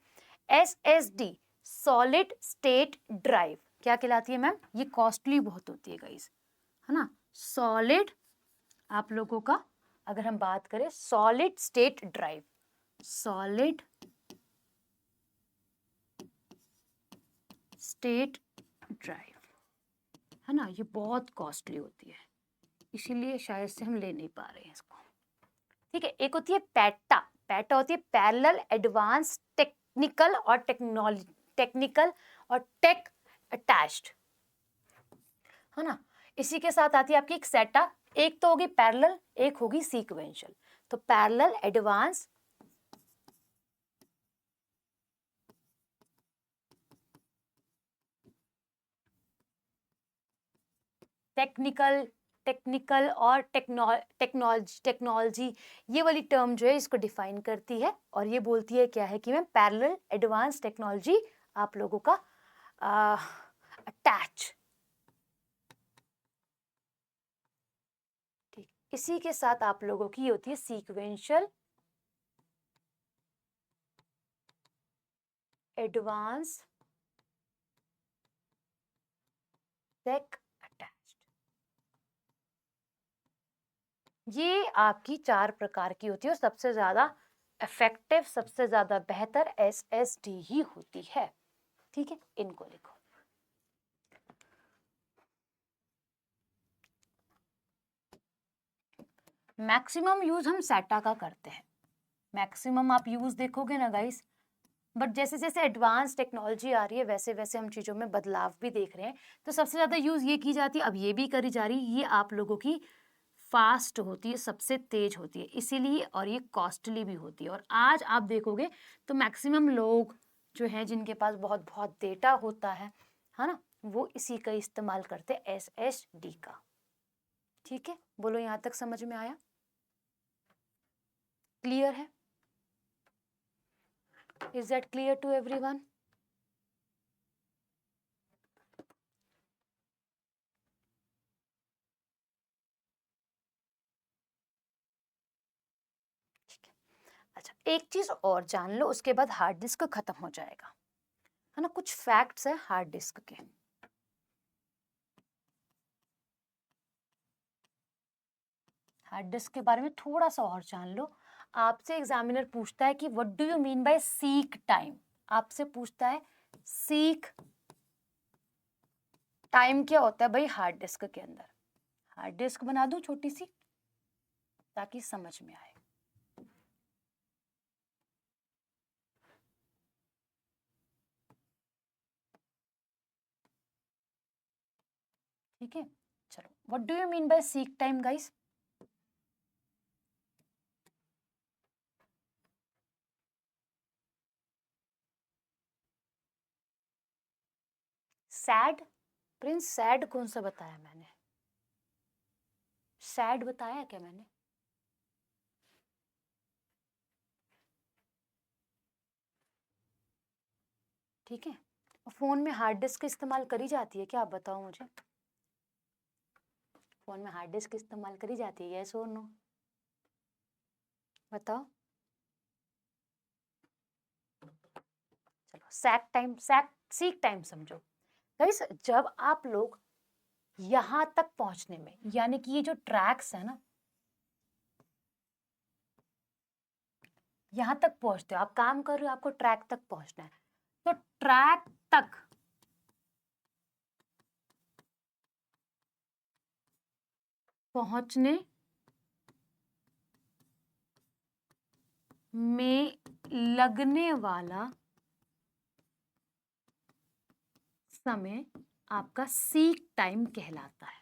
SSD सॉलिड स्टेट ड्राइव क्या कहलाती है मैम? ये कॉस्टली बहुत होती है गाइस, है ना। सॉलिड, आप लोगों का अगर हम बात करें solid state drive, solid state drive, है ना, ये बहुत कॉस्टली होती है, इसीलिए शायद से हम ले नहीं पा रहे हैं इसको, ठीक है। एक होती है पैटा। पैटा होती है पैरेलल एडवांस टेक्निकल और टेक्निकल और टेक अटैच्ड, है ना। इसी के साथ आती है आपकी एक सेटा। एक तो होगी पैरेलल, एक होगी सीक्वेंशियल। तो पैरेलल एडवांस टेक्निकल और टेक्नोलॉजी, ये वाली टर्म जो है इसको डिफाइन करती है, और ये बोलती है क्या है कि मैम पैरेलल एडवांस टेक्नोलॉजी आप लोगों का अटैच, ठीक। इसी के साथ आप लोगों की होती है सीक्वेंशियल एडवांस टेक अटैच्ड। ये आपकी 4 प्रकार की होती है, और सबसे ज्यादा इफेक्टिव, सबसे ज्यादा बेहतर SSD ही होती है, ठीक है। इनको लिखो। मैक्सिमम यूज हम सेटा का करते हैं, मैक्सिमम आप यूज देखोगे ना गाइस, बट जैसे जैसे एडवांस टेक्नोलॉजी आ रही है वैसे वैसे हम चीज़ों में बदलाव भी देख रहे हैं। तो सबसे ज़्यादा यूज़ ये की जाती है, अब ये भी करी जा रही है, ये आप लोगों की फास्ट होती है, सबसे तेज होती है इसीलिए, और ये कॉस्टली भी होती है। और आज आप देखोगे तो मैक्सिमम लोग जो हैं जिनके पास बहुत बहुत डेटा होता है ना, वो इसी का इस्तेमाल करते हैं, SSD का, ठीक है। बोलो यहाँ तक समझ में आया? क्लियर है? Is that clear to everyone? ठीक है। अच्छा, एक चीज और जान लो, उसके बाद हार्ड डिस्क खत्म हो जाएगा, है ना। कुछ फैक्ट्स है हार्ड डिस्क के। हार्ड डिस्क के बारे में थोड़ा सा और जान लो। आपसे एग्जामिनर पूछता है कि what do you mean by seek time, आपसे पूछता है सीक टाइम क्या होता है भाई हार्ड डिस्क के अंदर? हार्ड डिस्क बना दूं छोटी सी ताकि समझ में आए। ठीक है, चलो what do you mean by seek time guys? Sad? Prince sad कौन सा बताया मैंने? सैड बताया क्या मैंने? ठीक है, फोन में हार्ड डिस्क इस्तेमाल करी जाती है क्या? आप बताओ मुझे, फोन में हार्ड डिस्क इस्तेमाल करी जाती है, यस और नो? बताओ। चलो sack time, sack seek time समझो गाइस, जब आप लोग यहां तक पहुंचने में, यानी कि ये जो ट्रैक्स है ना, यहां तक पहुंचते हो, आप काम कर रहे हो, आपको ट्रैक तक पहुंचना है, तो ट्रैक तक पहुंचने में लगने वाला समय आपका सीक टाइम कहलाता है।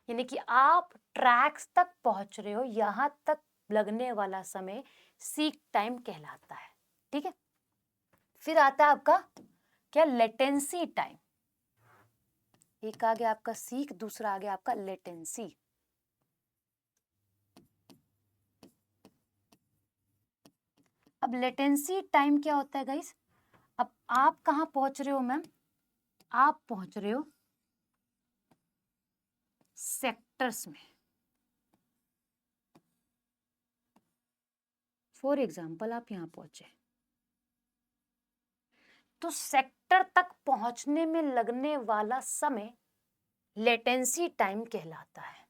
यानी कि आप ट्रैक्स तक पहुंच रहे हो, यहां तक लगने वाला समय सीक टाइम कहलाता है। ठीक है, फिर आता है आपका क्या? Latency time. एक आ गया आपका सीक, दूसरा आ गया आपका लेटेंसी। अब लेटेंसी टाइम क्या होता है गाइस? अब आप कहां पहुंच रहे हो मैम? आप पहुंच रहे हो सेक्टर्स में। फॉर एग्जाम्पल आप यहां पहुंचे, तो सेक्टर तक पहुंचने में लगने वाला समय लेटेंसी टाइम कहलाता है।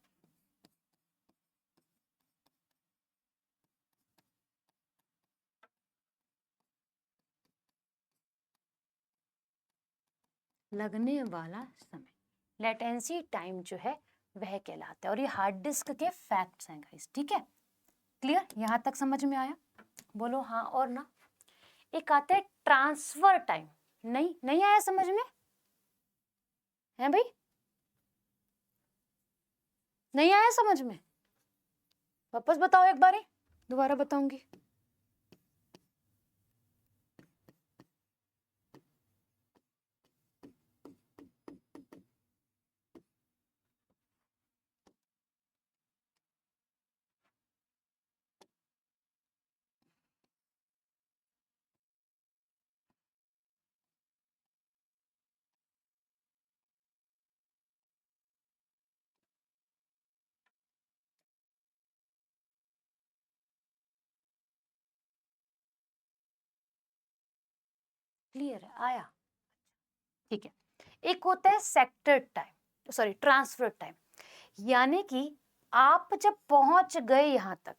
लगने वाला समय लेटेंसी टाइम जो है वह कहलाता है, और ये हार्ड डिस्क के फैक्ट्स हैं गाइस। ठीक है, क्लियर? यहां तक समझ में आया? बोलो हाँ और ना। एक आता है ट्रांसफर टाइम। नहीं नहीं आया समझ में? है भाई, नहीं आया समझ में? वापस बताओ एक बार, दोबारा बताऊंगी। क्लियर है? आया? ठीक है, एक होता है sector time, sorry transfer time. यानी कि आप जब पहुंच गए यहां तक,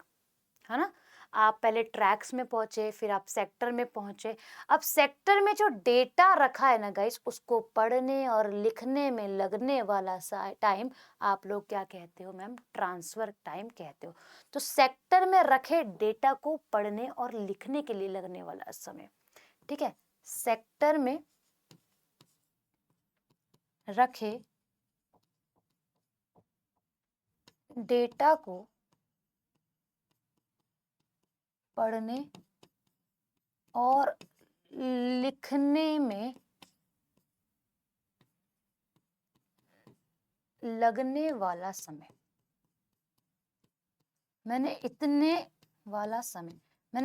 है ना, आप पहले ट्रैक्स में पहुंचे, फिर आप सेक्टर में पहुंचे। अब सेक्टर में जो डेटा रखा है ना गाइस, उसको पढ़ने और लिखने में लगने वाला टाइम आप लोग क्या कहते हो मैम? ट्रांसफर टाइम कहते हो। तो सेक्टर में रखे डेटा को पढ़ने और लिखने के लिए लगने वाला समय, ठीक है, सेक्टर में रखे डेटा को पढ़ने और लिखने में लगने वाला समय, मैंने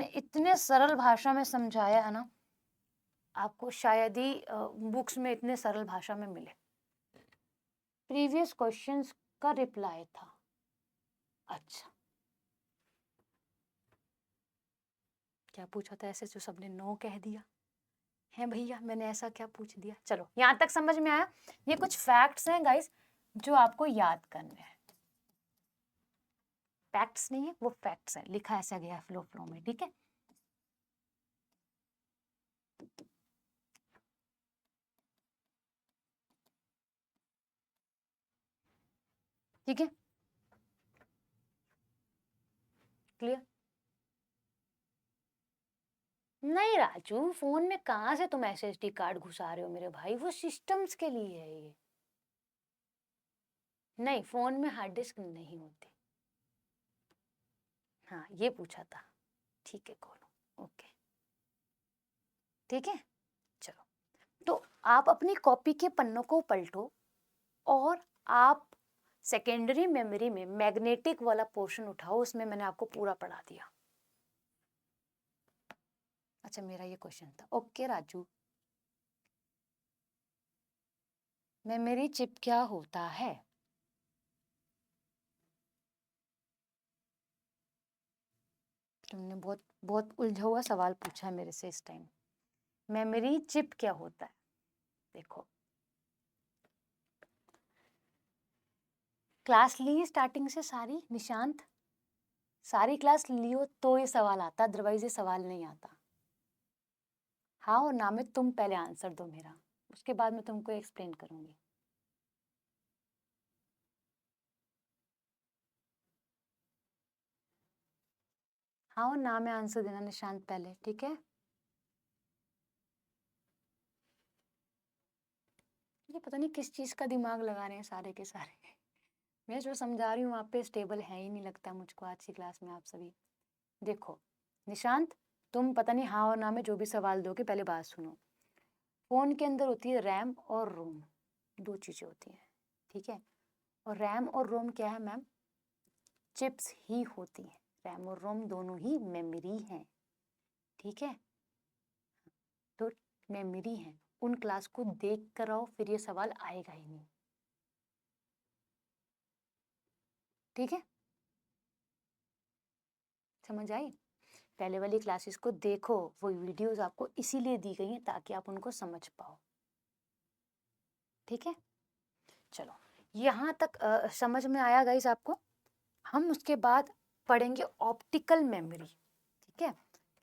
इतने सरल भाषा में समझाया है ना, आपको शायद ही बुक्स में इतने सरल भाषा में मिले। प्रीवियस क्वेश्चंस का रिप्लाई था। अच्छा, क्या पूछा था ऐसे जो सबने नो कह दिया है? भैया मैंने ऐसा क्या पूछ दिया? चलो यहां तक समझ में आया? ये कुछ फैक्ट्स हैं गाइस जो आपको याद करने हैं। फैक्ट्स नहीं है, वो फैक्ट्स है, लिखा ऐसा गया फ्लो फ्लो में। ठीक है, ठीक है, क्लियर? नहीं राजू, फोन में कहाँ से तुम एसएसडी कार्ड घुसा रहे हो मेरे भाई, वो सिस्टम्स के लिए है ये। नहीं, फोन में हार्ड डिस्क नहीं होती। हाँ, ये पूछा था। ठीक है, खोलो। ओके, ठीक है, चलो। तो आप अपनी कॉपी के पन्नों को पलटो और आप सेकेंडरी मेमोरी में मैग्नेटिक वाला पोर्शन उठाओ, उसमें मैंने आपको पूरा पढ़ा दिया। अच्छा, मेरा ये क्वेश्चन था। ओके राजू, मेमोरी चिप क्या होता है? तुमने बहुत बहुत उलझा हुआ सवाल पूछा है मेरे से इस टाइम। मेमोरी चिप क्या होता है? देखो, क्लास ली स्टार्टिंग से सारी, निशांत? सारी क्लास लियो तो ये सवाल आता, अदरवाइज ये सवाल नहीं आता। हाँ और ना में तुम पहले आंसर दो मेरा, उसके बाद मैं तुमको एक्सप्लेन करूंगी। हाँ और ना में आंसर देना निशांत पहले, ठीक है? ये पता नहीं किस चीज का दिमाग लगा रहे हैं सारे के सारे। मैं जो समझा रही हूँ आप पे स्टेबल है ही नहीं लगता मुझको आज की क्लास में आप सभी। देखो निशांत, तुम पता नहीं हाँ और ना में जो भी सवाल दोगे, पहले बात सुनो। फोन के अंदर होती है रैम और रोम, दो चीजें होती हैं, ठीक है? और रैम और रोम क्या है मैम? चिप्स ही होती हैं। रैम और रोम दोनों ही मेमोरी हैं, ठीक है? तो मेमोरी है, उन क्लास को देख कर आओ, फिर ये सवाल आएगा ही नहीं, ठीक है? समझ आई? पहले वाली क्लासेस को देखो, वो वीडियोस आपको इसीलिए दी गई हैं ताकि आप उनको समझ पाओ, ठीक है? चलो, यहाँ तक समझ में आया गाइस आपको? हम उसके बाद पढ़ेंगे ऑप्टिकल मेमोरी, ठीक है?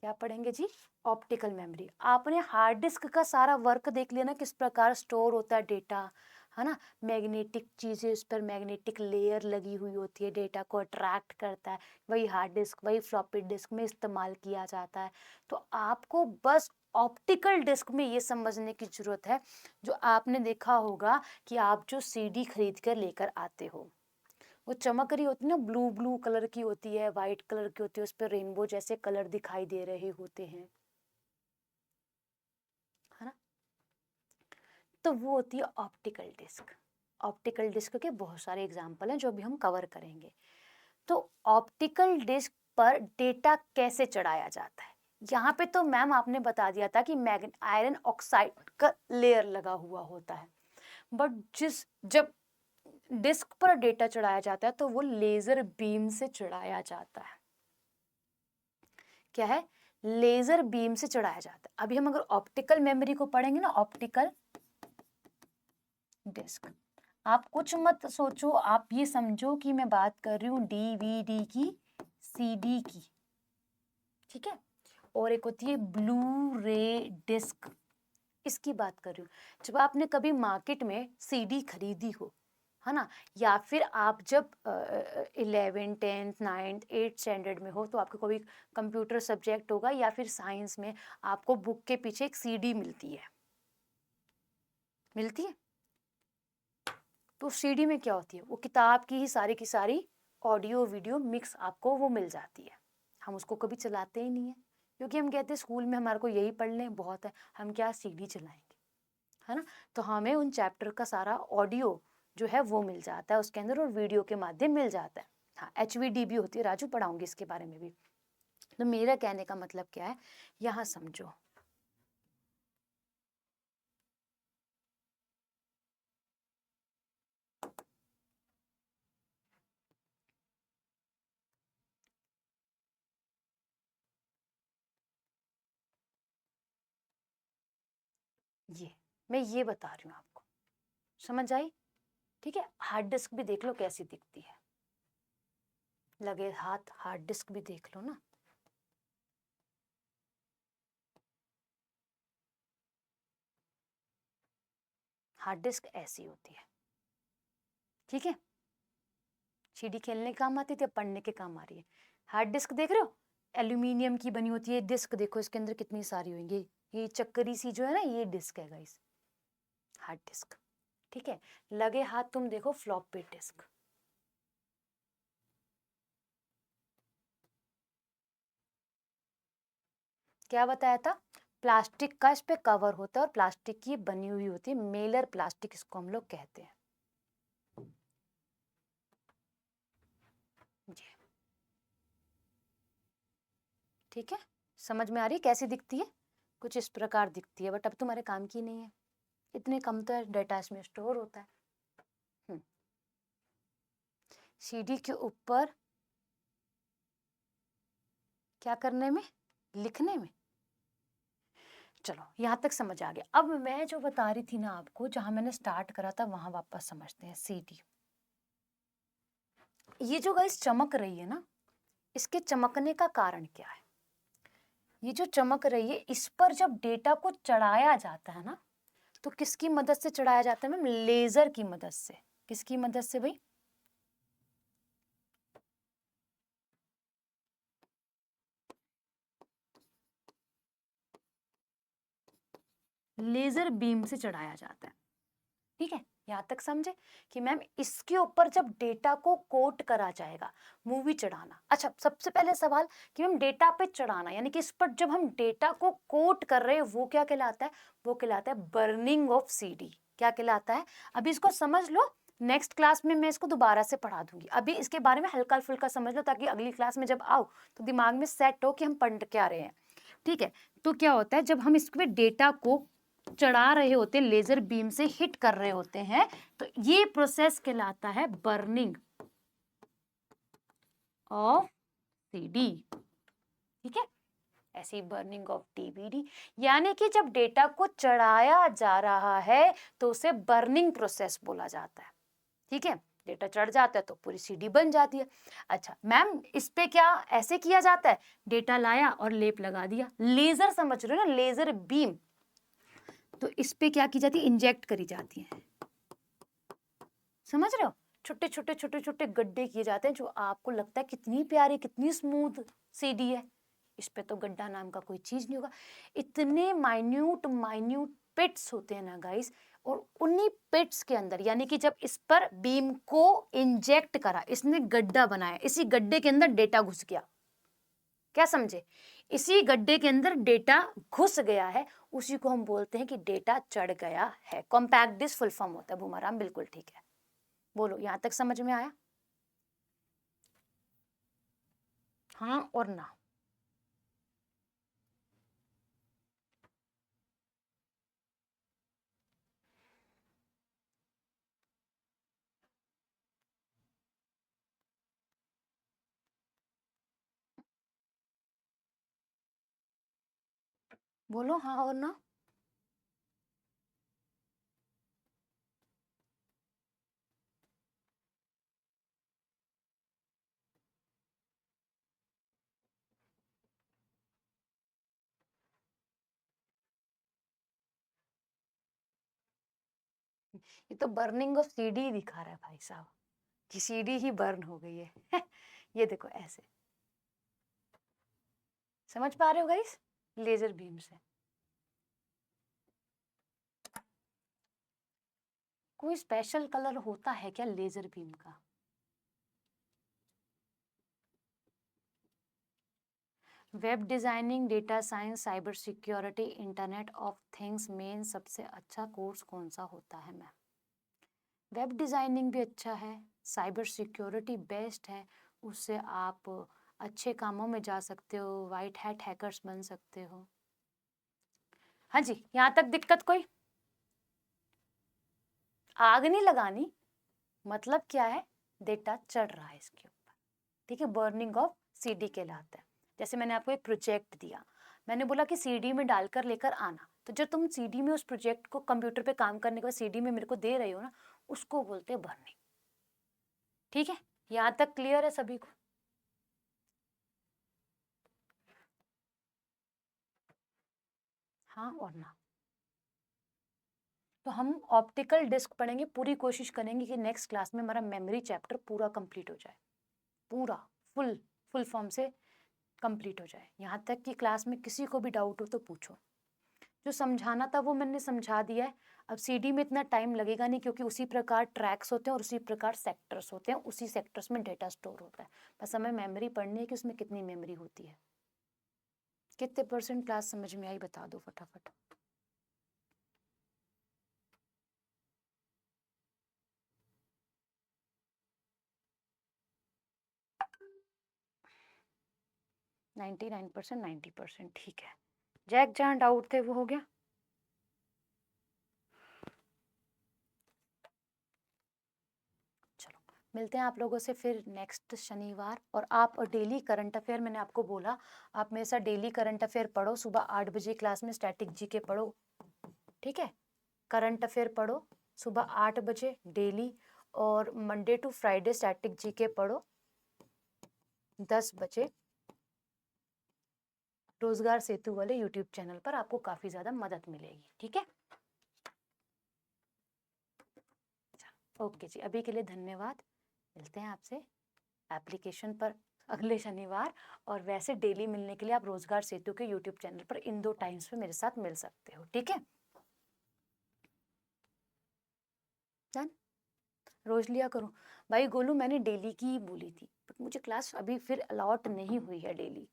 क्या पढ़ेंगे जी? Optical memory. आपने हार्ड डिस्क का सारा वर्क देख लिया ना, किस प्रकार स्टोर होता है डेटा, है ना? मैग्नेटिक चीजें, उस पर मैग्नेटिक लेयर लगी हुई होती है, डेटा को अट्रैक्ट करता है, वही हार्ड डिस्क, वही फ्लॉपी डिस्क में इस्तेमाल किया जाता है। तो आपको बस ऑप्टिकल डिस्क में ये समझने की जरूरत है, जो आपने देखा होगा कि आप जो सीडी खरीद कर लेकर आते हो, वो चमक रही होती है ना, ब्लू ब्लू कलर की होती है, वाइट कलर की होती है, उस पर रेनबो जैसे कलर दिखाई दे रहे होते हैं, है ना? तो वो होती है ऑप्टिकल डिस्क। ऑप्टिकल डिस्क के बहुत सारे एग्जाम्पल हैं जो भी हम कवर करेंगे। तो ऑप्टिकल डिस्क पर डेटा कैसे चढ़ाया जाता है? यहाँ पे तो मैम आपने बता दिया था कि आयरन ऑक्साइड का लेयर लगा हुआ होता है, बट जब डिस्क पर डेटा चढ़ाया जाता है तो वो लेजर बीम से चढ़ाया जाता है। क्या है? लेजर बीम से चढ़ाया जाता है। अभी हम अगर ऑप्टिकल मेमोरी को पढ़ेंगे ना, ऑप्टिकल डिस्क, आप कुछ मत सोचो, आप ये समझो कि मैं बात कर रही हूँ डीवीडी की, सीडी की, ठीक है? और एक होती है ब्लू रे डिस्क, इसकी बात कर रही हूँ। जब आपने कभी मार्केट में सीडी खरीदी हो, है ना, या फिर आप जब 11 10th 9th 8th स्टैंडर्ड में हो, तो आपको कभी कंप्यूटर सब्जेक्ट होगा या फिर साइंस में आपको बुक के पीछे एक सीडी मिलती है, मिलती है। तो सीडी में क्या होती है? वो किताब की ही सारी की सारी ऑडियो वीडियो मिक्स आपको वो मिल जाती है। हम उसको कभी चलाते ही नहीं है, क्योंकि हम कहते हैं स्कूल में हमारे को यही पढ़ लें बहुत है, हम क्या सीडी चलाएंगे, है ना? तो हमें उन चैप्टर का सारा ऑडियो जो है वो मिल जाता है उसके अंदर, और वीडियो के माध्यम मिल जाता है। हाँ, HVD भी होती है, राजू पढ़ाऊंगी इसके बारे में भी। तो मेरा कहने का मतलब क्या है, यहाँ समझो। ये मैं ये बता रही हूँ आपको, समझ आई? ठीक है, हार्ड डिस्क भी देख लो कैसी दिखती है, लगे हाथ हार्ड डिस्क भी देख लो ना। हार्ड डिस्क ऐसी होती है, ठीक है? सीडी खेलने के काम आती थी, अब पढ़ने के काम आ रही है। हार्ड डिस्क देख रहे हो, एल्यूमिनियम की बनी होती है डिस्क, देखो इसके अंदर कितनी सारी होंगी, ये चक्करी सी जो है ना, ये डिस्क है गाइस, हार्ड डिस्क। ठीक है, लगे हाथ तुम देखो फ्लॉपी डिस्क। क्या बताया था, प्लास्टिक का इस पे कवर होता है और प्लास्टिक की बनी हुई होती है, मेलर प्लास्टिक इसको हम लोग कहते हैं। जी ठीक है, समझ में आ रही है कैसी दिखती है, कुछ इस प्रकार दिखती है, बट अब तुम्हारे काम की नहीं है, इतने कम तो डेटा इसमें स्टोर होता है। सीडी के ऊपर क्या करने में, लिखने में। चलो यहाँ तक समझ आ गया। अब मैं जो बता रही थी ना आपको, जहां मैंने स्टार्ट करा था वहां वापस समझते हैं। सीडी, ये जो गाइस चमक रही है ना, इसके चमकने का कारण क्या है? ये जो चमक रही है, इस पर जब डेटा को चढ़ाया जाता है ना, तो किसकी मदद से चढ़ाया जाता है मैम? लेजर की मदद से। किसकी मदद से भाई? लेजर बीम से चढ़ाया जाता है। ठीक है, यहाँ तक समझे कि मैम इसके ऊपर जब डेटा को कोट करा जाएगा, मूवी चढ़ाना। अच्छा, सबसे पहले सवाल कि मैम डेटा पे चढ़ाना, यानी कि इस पर जब हम डेटा को कोट कर रहे हैं, वो क्या कहलाता है? वो कहलाता है बर्निंग ऑफ सीडी। क्या कहलाता है? अभी इसको समझ लो, नेक्स्ट क्लास में मैं इसको दोबारा से पढ़ा दूंगी। अभी इसके बारे में हल्का फुल्का समझ लो, ताकि अगली क्लास में जब आओ तो दिमाग में सेट हो कि हम पढ़ क्या रहे हैं। ठीक है, तो क्या होता है, जब हम इसके डेटा को चढ़ा रहे होते हैं, लेजर बीम से हिट कर रहे होते हैं, तो ये प्रोसेस कहलाता है बर्निंग ऑफ सीडी। ठीक है, ऐसी बर्निंग ऑफ डीवीडी, यानी कि जब डेटा को चढ़ाया जा रहा है तो उसे बर्निंग प्रोसेस बोला जाता है। ठीक है, डेटा चढ़ जाता है तो पूरी सीडी बन जाती है। अच्छा मैम, इस पे क्या ऐसे किया जाता है? डेटा लाया और लेप लगा दिया, लेजर समझ रहे हो ना, लेजर बीम। तो इस पे क्या की जाती है? इंजेक्ट करी जाती है। समझ रहे हो, छोटे छोटे छोटे छोटे गड्ढे किए जाते हैं, जो आपको लगता है कितनी प्यारी, कितनी स्मूथ सीडी है। इस पे तो गड्ढा नाम का कोई चीज नहीं होगा। इतने माइन्यूट माइन्यूट पिट्स होते हैं ना गाइस, और उन्हीं पिट्स के अंदर, यानी कि जब इस पर बीम को इंजेक्ट करा, इसने गड्ढा बनाया, इसी गड्ढे के अंदर डेटा घुस गया। क्या समझे? इसी गड्ढे के अंदर डेटा घुस गया है, उसी को हम बोलते हैं कि डेटा चढ़ गया है। कॉम्पैक्ट डिस्क फुल फॉर्म होता है भूमाराम, बिल्कुल ठीक है। बोलो, यहां तक समझ में आया? हाँ और ना? बोलो हाँ और ना। ये तो बर्निंग ऑफ सीडी दिखा रहा है भाई साहब, कि सीडी ही बर्न हो गई है। ये देखो ऐसे, समझ पा रहे हो गाइस? लेजर बीम से। कोई स्पेशल कलर होता है क्या लेजर बीम का? Web designing, data science, cyber security, internet of things में सबसे अच्छा कोर्स कौन सा होता है मैम? वेब डिजाइनिंग भी अच्छा है, साइबर सिक्योरिटी बेस्ट है, उससे आप अच्छे कामों में जा सकते हो, वाइट हैट हैकर्स बन सकते हो। हाँ जी, यहाँ तक दिक्कत कोई? आग नहीं लगानी, मतलब क्या है? डेटा चढ़ रहा है इसके ऊपर। ठीक है, बर्निंग ऑफ सीडी कहलाता है। जैसे मैंने आपको एक प्रोजेक्ट दिया, मैंने बोला कि सीडी में डालकर लेकर आना, तो जब तुम सीडी में उस प्रोजेक्ट को कंप्यूटर पे काम करने के बाद सीडी में मेरे को दे रहे हो ना, उसको बोलते हैं बर्निंग। ठीक है, यहाँ तक क्लियर है सभी को? हाँ और ना? तो हम ऑप्टिकल डिस्क पढ़ेंगे, पूरी कोशिश करेंगे कि नेक्स्ट क्लास में हमारा मेमोरी चैप्टर पूरा कंप्लीट हो जाए, पूरा फुल फॉर्म से कंप्लीट हो जाए। यहाँ तक कि क्लास में किसी को भी डाउट हो तो पूछो। जो समझाना था वो मैंने समझा दिया है। अब सीडी में इतना टाइम लगेगा नहीं, क्योंकि उसी प्रकार ट्रैक्स होते हैं और उसी प्रकार सेक्टर्स होते हैं, उसी सेक्टर्स में डेटा स्टोर होता है। बस हमें मेमोरी पढ़नी है कि उसमें कितनी मेमोरी होती है। कितने % क्लास समझ में आई बता दो फटाफट। नाइन्टी 90%। ठीक है, जैक जहाँ डाउट थे वो हो गया। चलो मिलते हैं आप लोगों से फिर नेक्स्ट शनिवार। और आप डेली करंट अफेयर, मैंने आपको बोला आप मेरे साथ डेली करंट अफेयर पढ़ो। सुबह 8 बजे क्लास में स्टैटिक जीके पढ़ो, ठीक है। करंट अफेयर पढ़ो सुबह 8 बजे डेली, और Monday to Friday static GK पढ़ो 10 बजे रोजगार सेतु वाले यूट्यूब चैनल पर। आपको काफी ज्यादा मदद मिलेगी, ठीक है। ओके जी, अभी के लिए धन्यवाद। मिलते हैं आपसे एप्लीकेशन पर अगले शनिवार। और वैसे डेली मिलने के लिए आप रोजगार सेतु के यूट्यूब चैनल पर इन 2 टाइम्स पे मेरे साथ मिल सकते हो, ठीक है। डन, रोज लिया करो भाई। गोलू मैंने डेली की ही बोली थी, बट मुझे क्लास अभी फिर अलॉट नहीं हुई है डेली।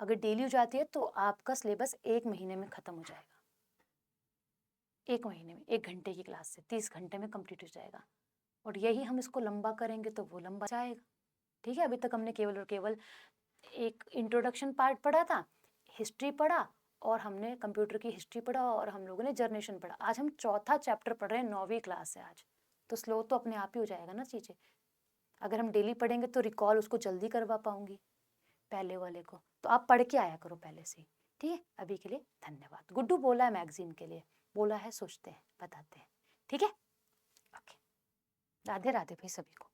अगर डेली हो जाती है तो आपका सिलेबस 1 महीने में खत्म हो जाएगा। 1 महीने में 1 घंटे की क्लास से 30 घंटे में कंप्लीट हो जाएगा। और यही हम इसको लंबा करेंगे तो वो लंबा जाएगा, ठीक है। अभी तक हमने केवल और केवल एक इंट्रोडक्शन पार्ट पढ़ा था, हिस्ट्री पढ़ा, और हमने कंप्यूटर की हिस्ट्री पढ़ा, और हम लोगों ने जनरेशन पढ़ा। आज हम चौथा चैप्टर पढ़ रहे हैं, 9वीं क्लास है आज। तो स्लो तो अपने आप ही हो जाएगा ना चीज़ें। अगर हम डेली पढ़ेंगे तो रिकॉल उसको जल्दी करवा पाऊंगी पहले वाले को। तो आप पढ़ के आया करो पहले से, ठीक है। अभी के लिए धन्यवाद। गुड्डू बोला है मैगजीन के लिए, बोला है, सोचते हैं बताते हैं, ठीक है। ओके, राधे राधे भाई सभी को।